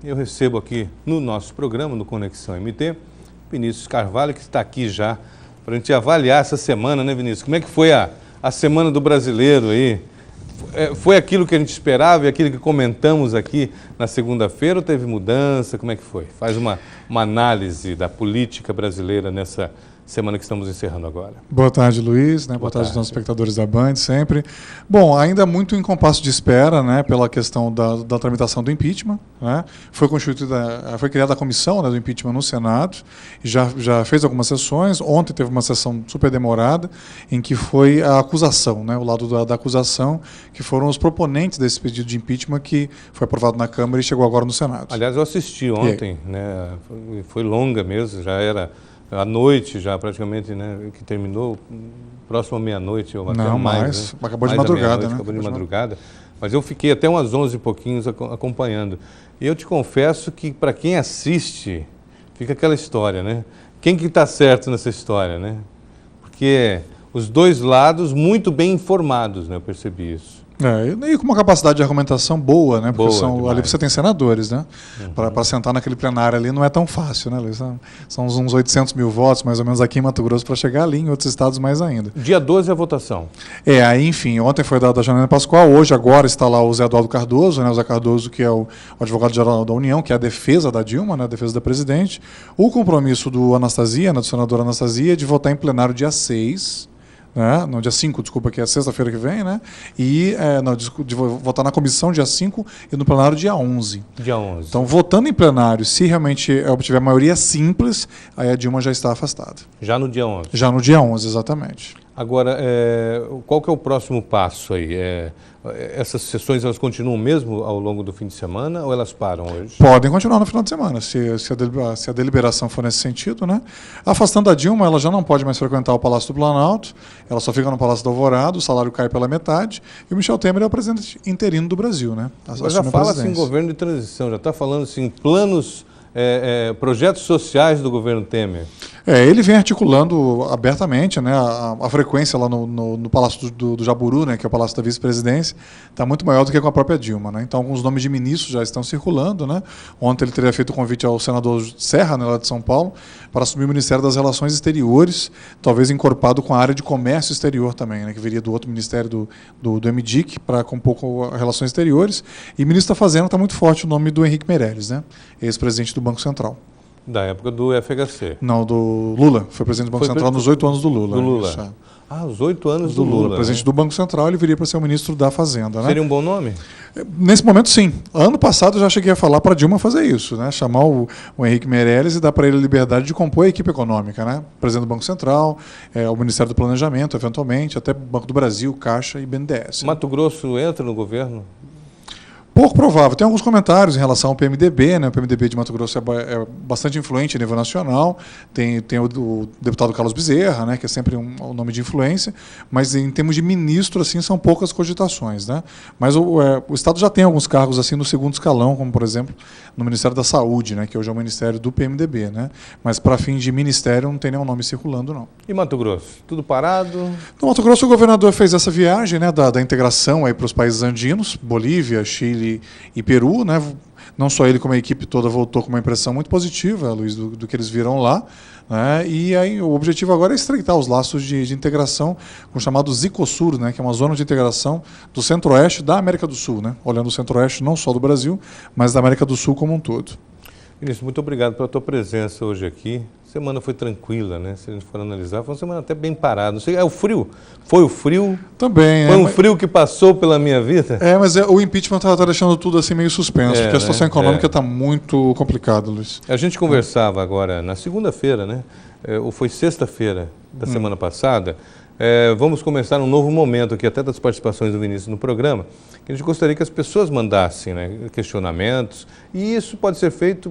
eu recebo aqui no nosso programa, no Conexão MT, Vinícius Carvalho, que está aqui já para a gente avaliar essa semana, né, Vinícius? Como é que foi a Semana do Brasileiro aí? Foi aquilo que a gente esperava e aquilo que comentamos aqui na segunda-feira ou teve mudança? Como é que foi? Faz uma análise da política brasileira nessa semana que estamos encerrando agora. Boa tarde, Luiz. Boa tarde aos nossos espectadores da Band, sempre. Bom, ainda muito em compasso de espera, né, pela questão da tramitação do impeachment. Né? Foi criada a comissão, né, do impeachment no Senado, já fez algumas sessões. Ontem teve uma sessão super demorada, em que foi a acusação, né, o lado da acusação, que foram os proponentes desse pedido de impeachment que foi aprovado na Câmara e chegou agora no Senado. Aliás, eu assisti ontem, né, foi longa mesmo, já era à noite, já praticamente, né, que terminou próximo à meia-noite ou até mais. Né? Acabou de madrugada, né? Acabou de madrugada. Mas eu fiquei até umas 11 e pouquinhos acompanhando. E eu te confesso que, para quem assiste, fica aquela história, né? Quem que está certo nessa história, né? Porque os dois lados muito bem informados, né? Eu percebi isso. E com uma capacidade de argumentação boa, né? Porque Boa, ali você tem senadores, né? Para sentar naquele plenário ali não é tão fácil, né, Luiz? São uns 800 mil votos, mais ou menos, aqui em Mato Grosso, para chegar ali, em outros estados mais ainda. Dia 12 é a votação. Aí, enfim, ontem foi da Janaína Pascoal, hoje, agora está lá o Zé Eduardo Cardoso, né? O Zé Cardoso, que é o advogado-geral da União, que é a defesa da Dilma, né? A defesa da presidente. O compromisso do Anastasia, né? Do senador Anastasia, de votar em plenário dia 6, né? No dia 5, desculpa, que é sexta-feira que vem, né? E de votar na comissão dia 5 e no plenário dia 11. Dia 11. Então, votando em plenário, se realmente obtiver maioria simples, aí a Dilma já está afastada. Já no dia 11? Já no dia 11, exatamente. Agora, qual que é o próximo passo aí? Essas sessões, elas continuam mesmo ao longo do fim de semana ou elas param hoje? Podem continuar no final de semana, se a deliberação for nesse sentido, né? Afastando a Dilma, ela já não pode mais frequentar o Palácio do Planalto, ela só fica no Palácio do Alvorada, o salário cai pela metade, e o Michel Temer é o presidente interino do Brasil, né? Mas já fala assim, governo de transição, já está falando assim, planos, projetos sociais do governo Temer. Ele vem articulando abertamente, né, a frequência lá no Palácio do Jaburu, né, que é o Palácio da Vice-Presidência, está muito maior do que com a própria Dilma. Né? Então, alguns nomes de ministros já estão circulando. Né? Ontem ele teria feito o convite ao senador Serra, né, lá de São Paulo, para assumir o Ministério das Relações Exteriores, talvez encorpado com a área de comércio exterior também, né, que viria do outro ministério do MDIC, para compor com as Relações Exteriores. E ministro da Fazenda está muito forte o nome do Henrique Meirelles, né, ex-presidente do Banco Central. Da época do FHC. Não, do Lula. Foi presidente do Banco Central nos 8 anos do Lula. Do Lula. Isso, os 8 anos do Lula. Presidente do Banco Central, ele viria para ser o ministro da Fazenda. Né? Seria um bom nome? Nesse momento, sim. Ano passado eu já cheguei a falar para a Dilma fazer isso, né? Chamar o Henrique Meirelles e dar para ele a liberdade de compor a equipe econômica. Né? Presidente do Banco Central, o Ministério do Planejamento, eventualmente, até Banco do Brasil, Caixa e BNDES. Mato Grosso entra no governo? Pouco provável. Tem alguns comentários em relação ao PMDB, né? O PMDB de Mato Grosso é bastante influente a nível nacional. Tem o deputado Carlos Bezerra, né? Que é sempre um nome de influência, mas em termos de ministro, assim, são poucas cogitações, né? Mas o Estado já tem alguns cargos assim no segundo escalão, como por exemplo no Ministério da Saúde, né? Que hoje é o Ministério do PMDB, né? Mas para fim de ministério não tem nenhum nome circulando, não. E Mato Grosso? Tudo parado? No Mato Grosso o governador fez essa viagem, né? Da integração aí para os países andinos, Bolívia, Chile e Peru, né? Não só ele como a equipe toda voltou com uma impressão muito positiva, Luiz, do que eles viram lá, né? E aí o objetivo agora é estreitar os laços de integração com o chamado Zicosur, né? Que é uma zona de integração do centro-oeste da América do Sul, né? Olhando o centro-oeste não só do Brasil, mas da América do Sul como um todo. Vinícius, muito obrigado pela tua presença hoje aqui. A semana foi tranquila, né? Se a gente for analisar, foi uma semana até bem parada. Não sei, o frio? Foi o frio? Também. Foi um frio que passou pela minha vida? Mas o impeachment está deixando tudo assim meio suspenso, porque a situação econômica está muito complicada, Luiz. A gente conversava agora na segunda-feira, né? Ou foi sexta-feira da semana passada. Vamos começar um novo momento aqui, até das participações do Vinícius no programa, que a gente gostaria que as pessoas mandassem, né, questionamentos, e isso pode ser feito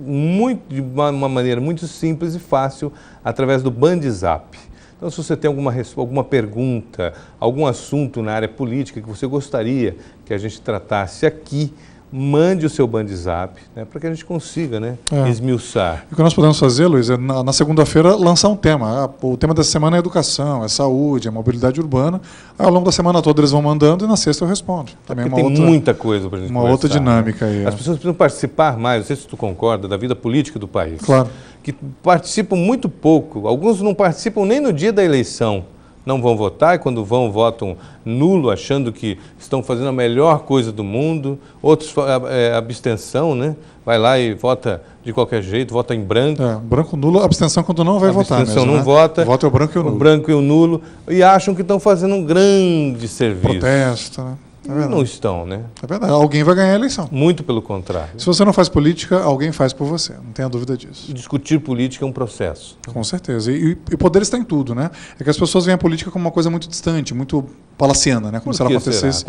de uma maneira muito simples e fácil através do BandZap. Então, se você tem alguma pergunta, algum assunto na área política que você gostaria que a gente tratasse aqui, mande o seu bandzap, né, para que a gente consiga, né, esmiuçar. E o que nós podemos fazer, Luiz, é na segunda-feira lançar um tema. O tema dessa semana é educação, é saúde, é mobilidade urbana. Aí, ao longo da semana toda eles vão mandando e na sexta eu respondo. Também tem muita coisa para a gente conversar. Uma outra dinâmica aí. As pessoas precisam participar mais, não sei se tu concorda, da vida política do país. Claro. Que participam muito pouco, alguns não participam nem no dia da eleição. Não vão votar e quando vão, votam nulo, achando que estão fazendo a melhor coisa do mundo. Outros, abstenção, né? Vai lá e vota de qualquer jeito, vota em branco. Branco, nulo, abstenção quando não vai votar mesmo, não vota. Vota é o branco e o nulo. O branco e o nulo. E acham que estão fazendo um grande serviço. Protesto, né? Não estão, né? É verdade. Alguém vai ganhar a eleição. Muito pelo contrário. Se você não faz política, alguém faz por você. Não tenha dúvida disso. E discutir política é um processo. Com certeza. E poder está em tudo, né? É que as pessoas veem a política como uma coisa muito distante, muito palaciana, né? Como se ela acontecesse.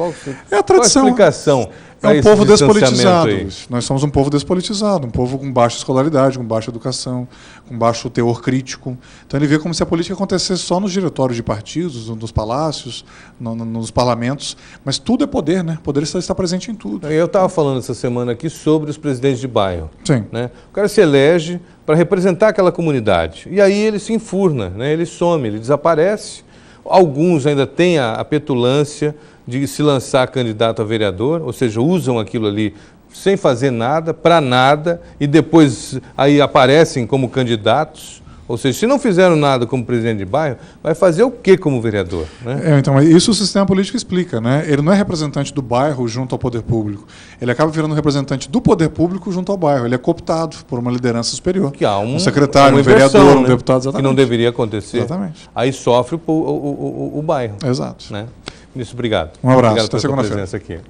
É a tradição. Qual a explicação? É um povo despolitizado. Nós somos um povo despolitizado, um povo com baixa escolaridade, com baixa educação, com baixo teor crítico. Então ele vê como se a política acontecesse só nos diretórios de partidos, nos palácios, nos parlamentos. Mas tudo é poder, né? Poder está presente em tudo. Eu estava falando essa semana aqui sobre os presidentes de bairro. Sim. Né? O cara se elege para representar aquela comunidade. E aí ele se enfurna, né? Ele some, ele desaparece. Alguns ainda têm a petulância de se lançar candidato a vereador, ou seja, usam aquilo ali sem fazer nada, para nada, e depois aí aparecem como candidatos. Ou seja, se não fizeram nada como presidente de bairro, vai fazer o que como vereador? Né? Então, isso o sistema político explica, né? Ele não é representante do bairro junto ao poder público. Ele acaba virando representante do poder público junto ao bairro. Ele é cooptado por uma liderança superior. Que há um secretário, um vereador, um deputado, exatamente. Que não deveria acontecer. Exatamente. Aí sofre o bairro. Exato. Né? Ministro, obrigado. Um abraço. Obrigado até pela sua segunda-feira. presença aqui.